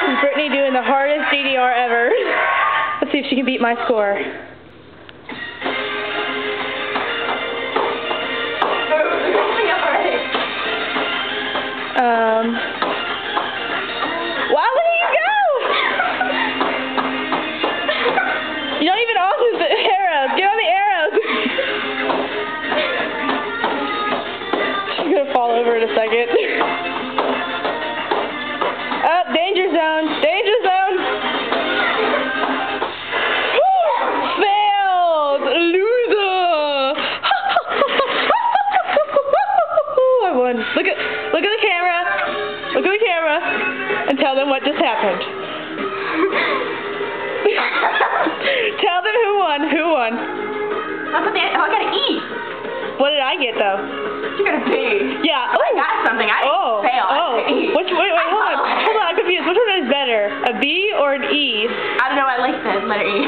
This is Brittany doing the hardest DDR ever. Let's see if she can beat my score. Why wouldn't you go? You don't even on the arrows. Get on the arrows. She's gonna fall over in a second. Oh, danger zone. Danger zone. Failed. Loser. I won. Look at the camera. Look at the camera and tell them what just happened. Tell them who won. Who won? I got an E. What did I get though? You got a B. Yeah. I got something. I didn't fail. Wait, hold on. I'm confused. Which one is better? A B or an E? I don't know. I like the letter E.